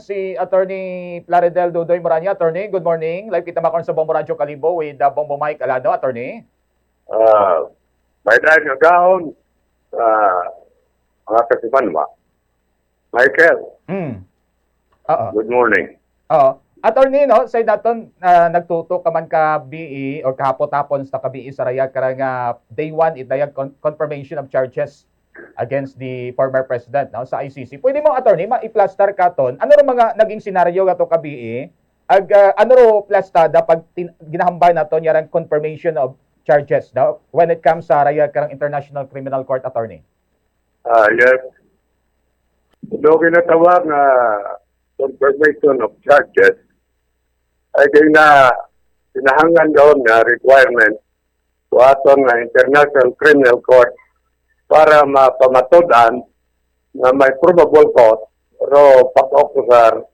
Si Attorney Plaridel Dudoy Moranya. Attorney, good morning. Live kita makon sa Bombo Radio Kalibo with Bombo Mike Alado. Attorney. May dahil nga gaon, mga kasipan ba? Michael, Oo. good morning. Oo. Attorney, no, say daton nagtuto ka man ka BE or kahapon-tapon sa BE sa Rayag karang day 1 itayag confirmation of charges against the former president, no, sa ICC. Pwede mo, attorney, ma-i-plaster ka ton. Ano ro mga naging senaryo gato ka BE? Ano ro plastada pag ginahambay naton yarang confirmation of charges, no, when it comes sa Rayag karang International Criminal Court, attorney? Yes. Doon kinatawag na confirmation of charges ay kaya na sinahangan doon na requirement sa aton na International Criminal Court para mapamatudan na may probable cause ro pag-okusar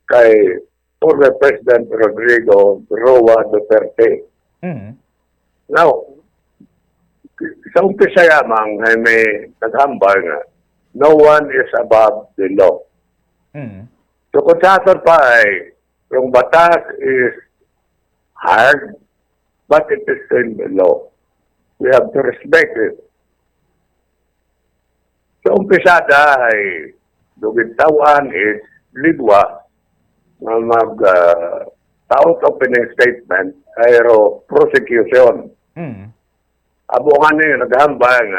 kay former President Rodrigo Roa Duterte. Now, sa umpisa yamang ay may naghambal nga no one is above the law. So kung sa aton pa ay yung batas is hard, but it is still the law. We have to respect it. So umpisada ay dugintawan is lidwa na mag-out opening statement ay prosecution. Abungan niyo, naghambang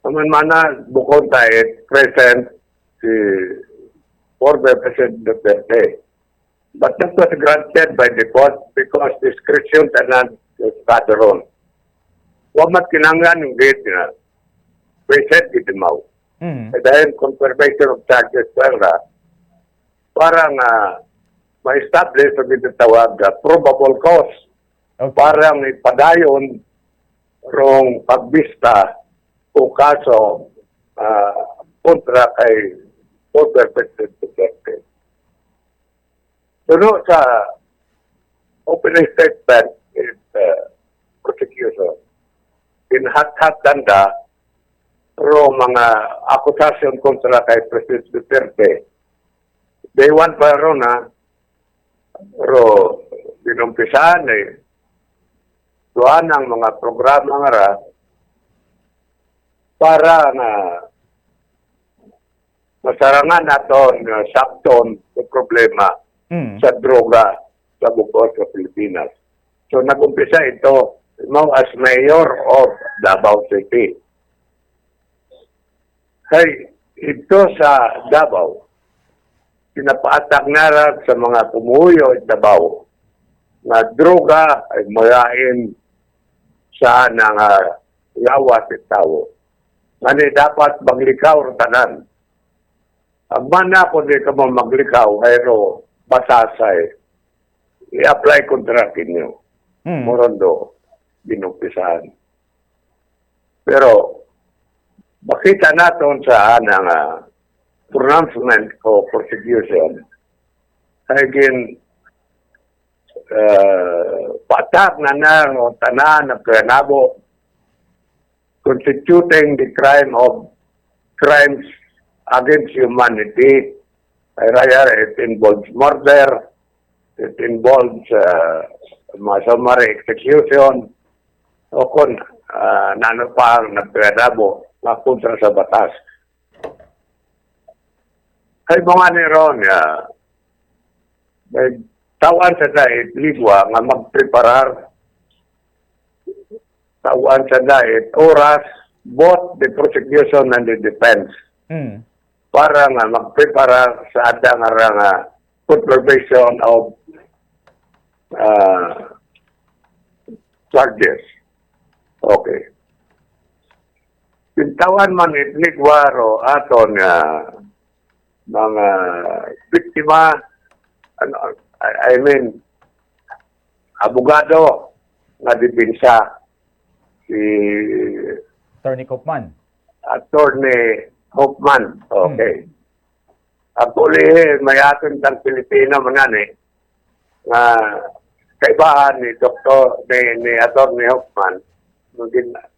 naman mana bukod tayo present si former President Duterte. But that was granted by the court because discretion tanan is patron. Huwag mat kinangan yung gate na present itimaw. Dahil confirmation of charges parang ma-establish o ginatawag probable cause. Okay. Parang ipadayon rong pagbista o kaso kontra kay former President Duterte. Puno sa opening statement is prosecution. Inhat-hat tanda pero mga akusasyon kontra kay President Duterte. Day 1 pa ron pero dinumpisahan tuan ang mga programa nga para na masarangan naton sakton sa problema sa droga sa bukod sa Pilipinas. So nag-umpisa ito as mayor of Davao City. Hey, ito sa Davao, pinapaatak narag sa mga pumuyo at Davao na droga ay mayain sa nang yawas at tao. Mani dapat maglikaw rin tanan. Ang mana kung di ka mo maglikaw, ayro, basasay, i-apply contract inyo. Morondo, binumpisahan. Pero, makita natin sa pronouncement o prosecution, again, patak na o tanan na planabo constituting the crime of crimes against humanity. It involves murder, it involves summary execution, o kung nano pa ang nagplanabo na kontra sa batas. Ay mga niron, may tawan sa dahit ligwa nga magpreparar tawan sa dahit oras both the prosecution and the defense para nga magpreparar sa adang confirmation of charges. Okay. Pintawan man itligwa ro aton mga biktima, I mean, abogado nga dipinsa si Attorney Kaufman. Attorney Hoffman. Okay. Actually, may atin tang Pilipino manani nga kaibahan ni Dr. ni Attorney Hoffman nung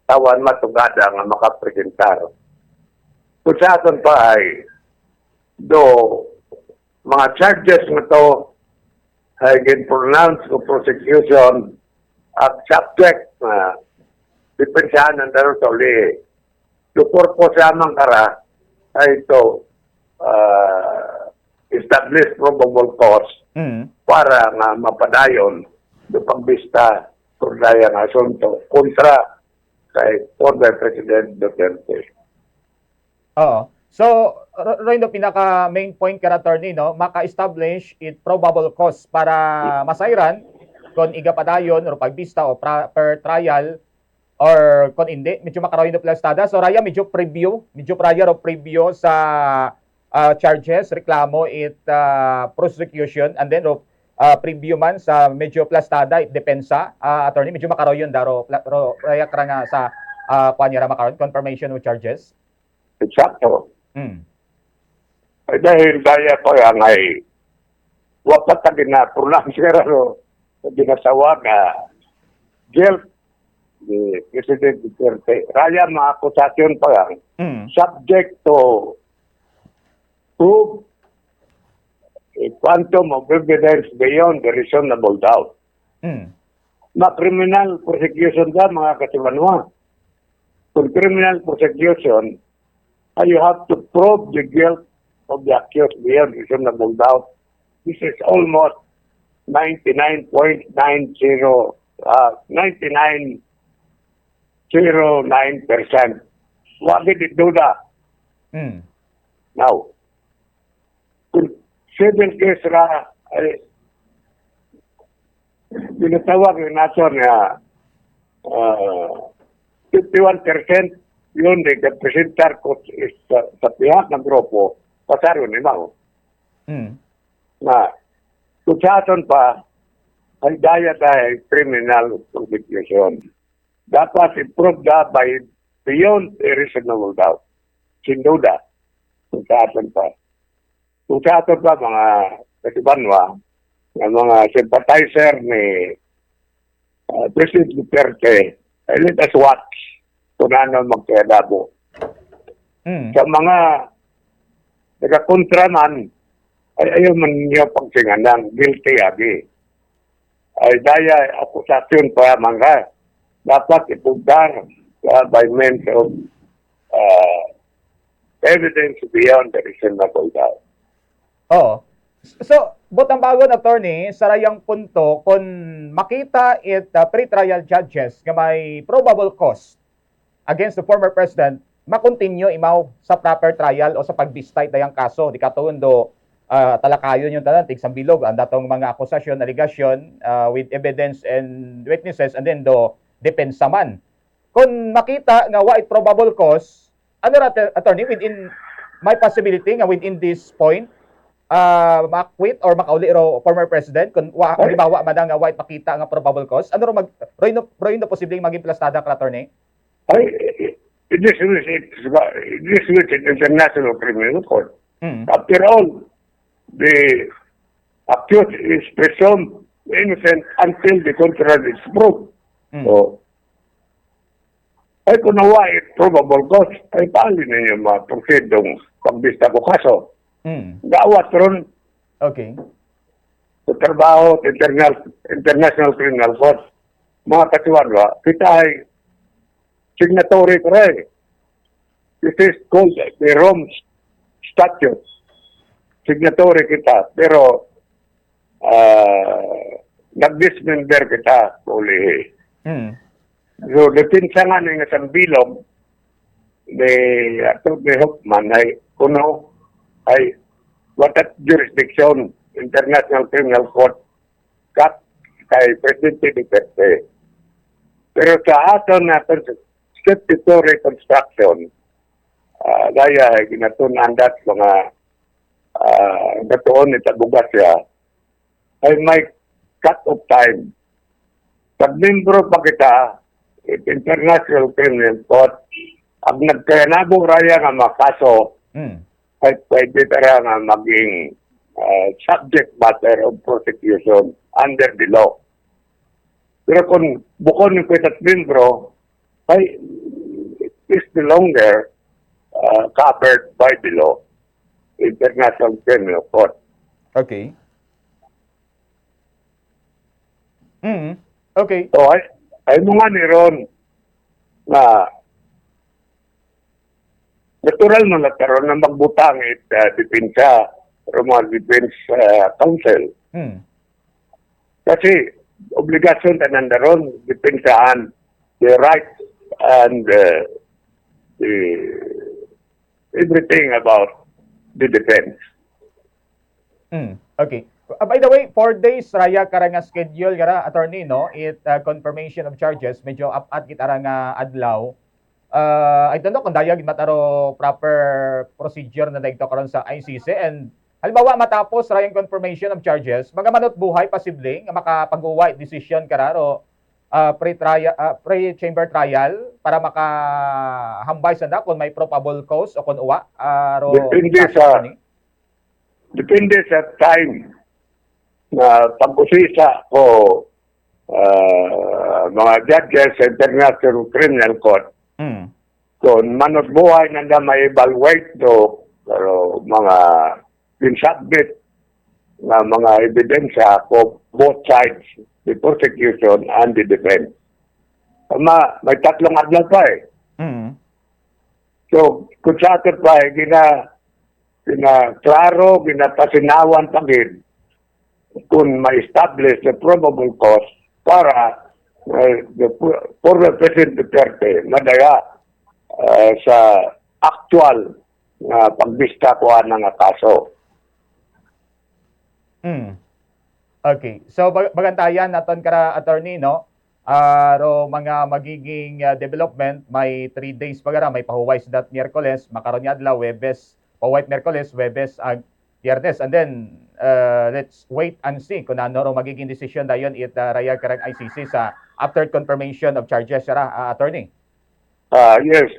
tawan matugada nga makapresentar. Kung sa aton pa ay do mga charges nga to ay gin-pronounce o prosecution at subject na depensahan ng daro sa uli. The purpose lamang kara ay ito establish probable cause para nga mapadayon do pagbista kung daya nga asunto kontra kay former President Duterte. Oo. So, Roy, no, pinaka main point ka attorney, no, maka-establish it probable cause para masayran kung igapadayon or pagbista o per trial or kung hindi, medyo makaroon na plastada. So, Raya, medyo prior o preview sa charges, reklamo, prosecution, and then preview man sa medyo plastada, depensa, attorney, medyo makaroon daro, Raya, karanga sa kuanyara makaroon, confirmation of charges. Eksakto. Mm. Ay dahil daya ko yan ay wapat na gina-pronounce pero ginasawa na guilt ni President Duterte. Raya mga akusasyon pa yan subject to prove a quantum of evidence beyond the reasonable doubt. Ma-criminal prosecution ka mga kasimanwa. Kung criminal prosecution, you have to prove the guilt of the accused beyond reasonable doubt. This is almost 99.09%. What did it do that? Now, kung civil case ra, ay pinatawag yung natin na 51% yun din, presentar ko sa pihak ng grupo, pasaro ni Mao. Na, kung sa aton pa, ay daya dahil criminal prosecution. Dapat i-prove that by beyond a reasonable doubt. Sinduda, kung sa aton pa. Kung sa aton pa, mga kasibanwa, mga sympathizer ni President Duterte, let us watch kung ano magkayadabo. Sa mga nagakontra man, ay ayaw man niyo pagsingan ng guilty agi. Ay daya akusasyon pa mga dapat ipugdar by means of evidence beyond the reasonable doubt. Oo. So, botang bagon, attorney, sa rayang punto, kung makita pre-trial judges nga may probable cause against the former president, makontinue imaw sa proper trial o sa pagbistay tayang kaso. Di katuon do talakayon yung tanan, tigsang bilog, ang datong mga akusasyon, allegation with evidence and witnesses, and then do depensa man. Kung makita nga wa probable cause, ano attorney, within my possibility nga within this point, makwit or makauli ro former president kung halimbawa man nga wa makita nga probable cause, ano ro Roy no posibleng maging plastada ka attorney? This is International Criminal Court. After all, the accused is presumed innocent until the contrary is proved. So, ay kung nawa probable cause, ay paali ninyo ma-proceed ng pagbista ko kaso. Gawat ron. Okay. Sa trabaho at International Criminal Court, mga katiwadwa, kita ay signatory ko rin. This is called the Rome Statute. Signatory kita. Pero, nag-dismember kita uli. So, napinsangan ng isang bilog ni Hoffman ay kuno ay what jurisdiction International Criminal Court kat kay Presidente Duterte. Pero sa aton na statutory construction, gaya ginatunan dat mga gatuon ni tabugas siya, ay may cut-off time. Pag membro pa kita, International Criminal Court, ang nagkayanabong raya nga makaso, ay pwede tara nga maging subject matter of prosecution under the law. Pero kung bukod ng kwetat membro, ay it is no longer covered by the law. International Criminal Court. Okay. Okay. So ay mga ni ron na natural na nagkaroon na magbutang depensa o mga defense counsel. Kasi obligasyon na nandaron depensaan the rights and the everything about the defense. Okay. By the way, 4 days raya karanga schedule gara attorney no it confirmation of charges medyo up-at kita nga adlaw. I don't know kung dayag mataro proper procedure na dagito karon sa ICC and halimbawa matapos rayang confirmation of charges, mga manot buhay posible nga makapag-uwa decision kararo pre-trial pre-chamber trial para makahambay sa kung may probable cause o kung uwa ro depende sa time na pag-usisa ko mga judges sa International Criminal Court. Kung manot buhay na may evaluate do pero mga pinsubmit na mga ebidensya ko both sides, the prosecution and the defense. May tatlong adlaw pa eh. So, kung sa atin pa eh, klaro, ginapasinawan pagid kung ma-establish the probable cause para the former President Duterte madaya sa actual pagbista ko ng kaso. Okay. So bagantayan naton kara attorney no. Ro mga magiging development may 3 days pagara may pahuway sa dat Miyerkules makaron nga adlaw Huwebes, pahuway Miyerkules, Huwebes ag Biyernes and then let's wait and see kung ano ro magiging decision dayon it rayag karang ICC sa after confirmation of charges sara attorney. Yes.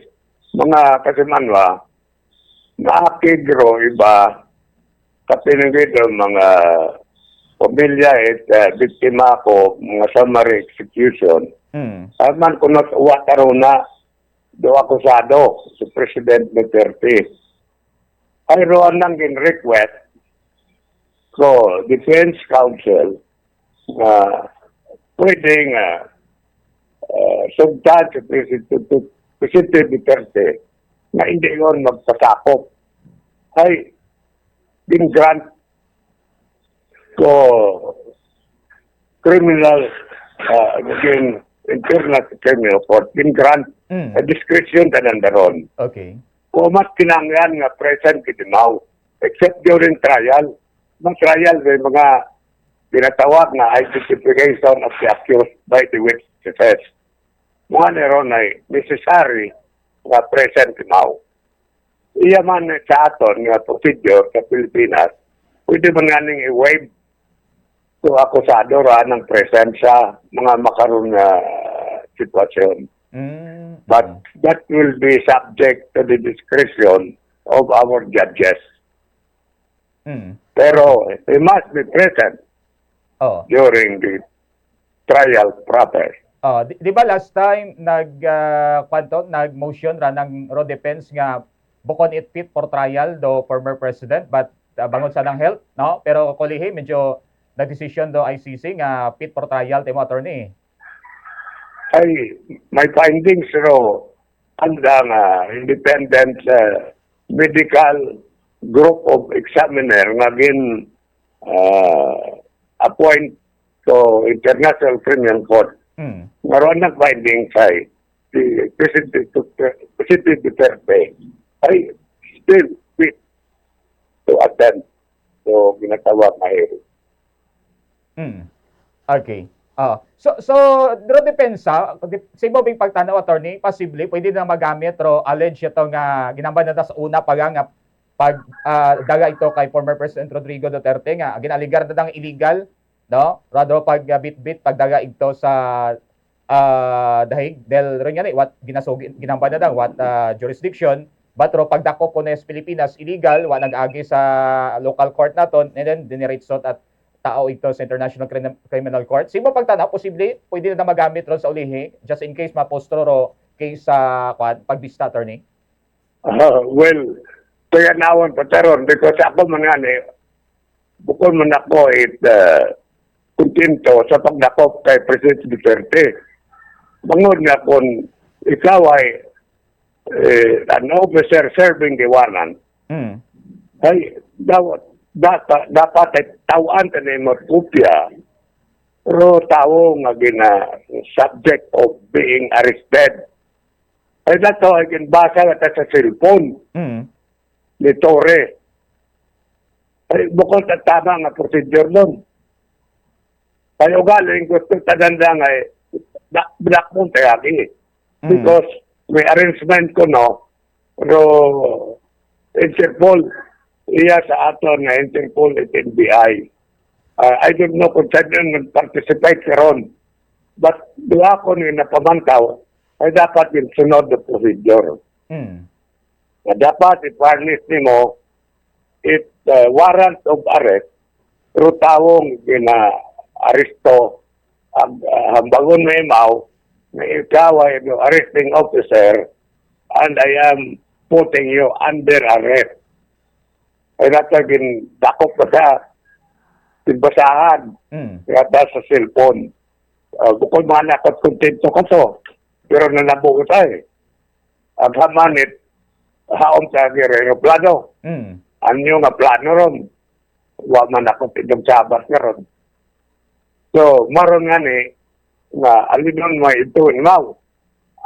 Mga kasimanwa naakigro iba kapinigid mga pamilya at biktima ko mga summary execution. Man kunot uwataro na do akusado si President Duterte. Ay roon nang gin-request ko defense counsel na pwedeng sugdan si President Duterte na hindi yun magpasakop. Ay din-grant ko criminal again internal criminal court din-grant a discretion na nandaron. Okay. Kung mas kinangyan nga present kitimaw except during trial. Mga trial may mga tinatawag na identification of the accused by the witnesses. Mga neron ay necessary nga present kitimaw. Iya man sa aton nga procedure sa Pilipinas, pwede man nga ning i-waive to akusado ra ng presensya mga makaroon na sitwasyon. But that will be subject to the discretion of our judges. Pero they must be present during the trial proper. Di ba last time nag-motion ra ng Ro Defense nga bukod it fit for trial do former president but bangon sa ng health no pero kulihi medyo nag-decision do ICC nga fit for trial timo attorney. Ay may findings ro andang independent medical group of examiner nga gin appoint to International Criminal Court. Maroon ng findings ay si President Duterte ay still fit to attend to ginatawag na hearing. Okay. So dro depensa sa imo bing pagtanaw attorney possibly pwede na magamit ro allege ito nga ginambal na sa una nga pag daga ito kay former President Rodrigo Duterte nga ginaligar na dang illegal no rather pag bit-bit pagdaga ito sa dahig del ron yan what ginambal na dang what jurisdiction but ro pagdako po nes Pilipinas illegal wa nag-agi sa local court naton and then diniretso at tao ito sa International Criminal Court. Sino pagtanaw posible pwede na magamit ron sa ulihi just in case mapostro ro case sa pagbista attorney? Well, kaya naon pa taron because ako man nga ni bukod man ako kontento sa pagdakop kay President Duterte. Bangod nga kung ikaw ay an officer serving the warrant, ay dapat ay tawaan ka na mo kopya pero tao nga subject of being arrested. Ay dato ay ginbasa nga sa cellphone ni Torre. Ay bukod sa tama nga procedure nun. Ay ugaling gusto taganda nga black mo tayagi. Because may arrangement ko no, pero Interpol, iya sa aton nga Interpol at NBI. I don't know kung saan yun nag-participate karon. But doon ako nung napamantaw, ay dapat yung sunod na procedure. Na dapat i-furnish mo warrant of arrest pero tawong gina-aresto hambangon may mau na ikaw ay arresting officer and I am putting you under arrest. Ay natagin dakop ka sa basahan kaya sa cellphone. Bukod mga nakot kontento ka to pero nanabuko tayo. Ang hamanit haom sa aeroplano. Anyo nga plano ron. Wa man ako tinong sabat nga ron. So, maron nga ni, nga alinon mo ito imaw.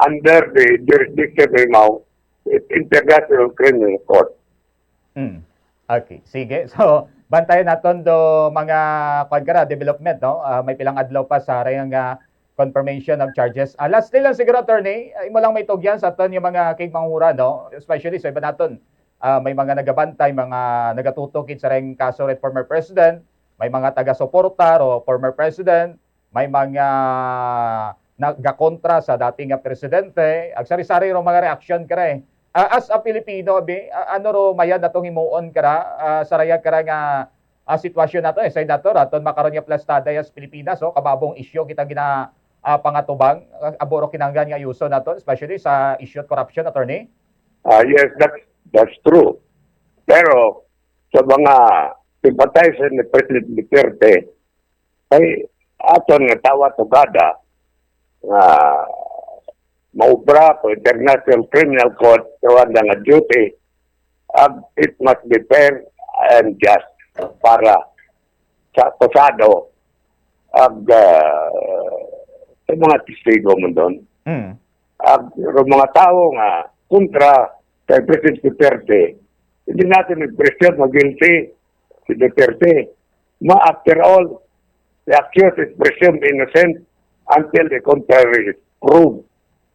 Under the jurisdiction imaw, International Criminal Court. Okay, sige. So, bantayan naton do mga development, no? May pilang adlaw pa sa rayang confirmation of charges. Last lang siguro, attorney, imo lang may tugyan sa aton yung mga king manghura, no? Especially sa iba naton. May mga nagabantay, mga nagatutok sa ring kaso rin former president, may mga taga-suporta o former president, may mga nagakontra sa dating presidente, agsari-sari ro mga reaksyon kare. As a Filipino, ano ro mayan natong himuon kara sa rayag kara nga sitwasyon nato senator aton makaron nga plastada as Pilipinas kababong isyu kita gina pangatubang aboro kinanggan nga yuso naton especially sa issue of corruption, attorney. Yes, that's true. Pero sa mga sympathizer ni President Duterte ay aton nga tawa tugada nga maubra po International Criminal Court kawan nga duty it must be fair and just para sa pasado sa mga testigo mo doon. Mga tao nga kontra kay President Duterte, hindi natin nag-presyon mag-guilty si Duterte. After all, the accused is presumed innocent until the contrary is proved.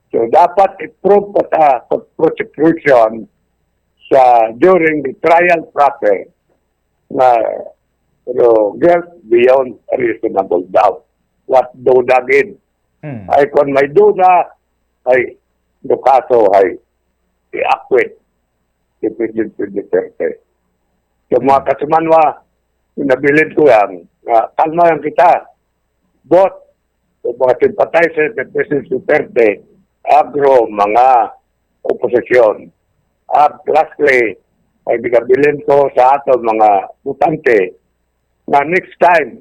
So, dapat i-prove pa sa prosecution during the trial process na guilt beyond reasonable doubt. What duda gid? Ay kung may duda, ay kaso ay i-acquit si President Duterte. So mga kasumanwa, nabilid ko yan, kalma yan kita. Both mga sympathizers ng President Duterte, agro mga oposisyon. At lastly, ay binabilin ko sa ato mga butante na next time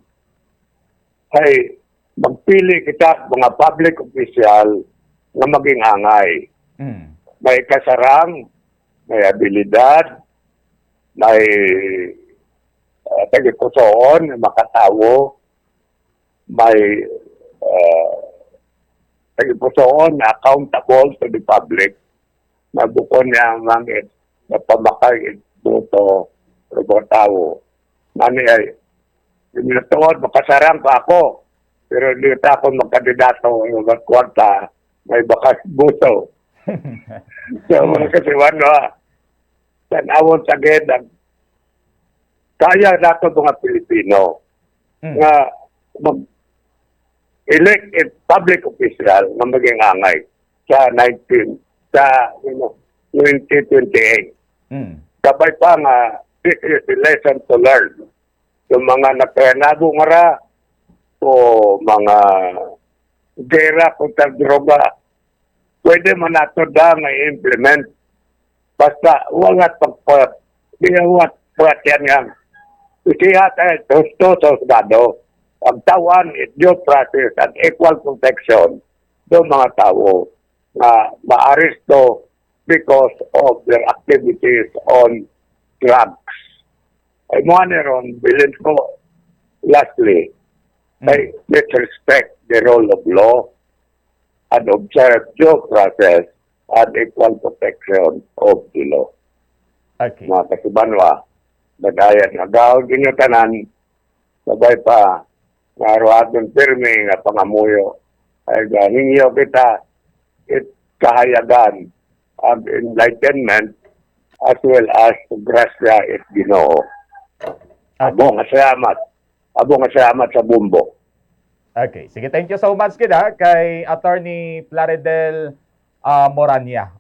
ay magpili kita mga public official na maging angay. May kasarang, may abilidad, may tagipusoon, makatawo, may tagipusoon na accountable to the public, na bukon niya mga na pamakay ito sa tao. Mani ay, minatuod, makasarang pa ako, pero hindi ako magkandidato ng kwarta, may bakas buso. So, mga kasiwan, tanawon sa gedang, kaya nato mga Pilipino nga mag-elect a public official na maging angay sa 2028. Sabay pa nga, this is the lesson to learn. Yung mga napenado nga ra, o mga gera kontra droga, pwede man nato da nga implement Basta wangat pagpap, ginawat perhatian yang isihat ay gusto sa Senado. Pagtawan, due process at equal protection do mga tao na maaresto because of their activities on drugs. Ay mga neron, bilin ko, lastly, ay let's respect the role of law and observe due process and equal protection of the law. Okay. Mga kasubanwa, nagayan nga gawag inyo tanan, sabay pa, naruhatong pirmi nga pangamuyo, ay ganinyo kita, kahayagan ang enlightenment as well as grasya at Ginoo. Abo nga salamat. Abo nga salamat sa bumbo. Okay. Sige, thank you so much kid ha, kay Attorney Plaridel Morania.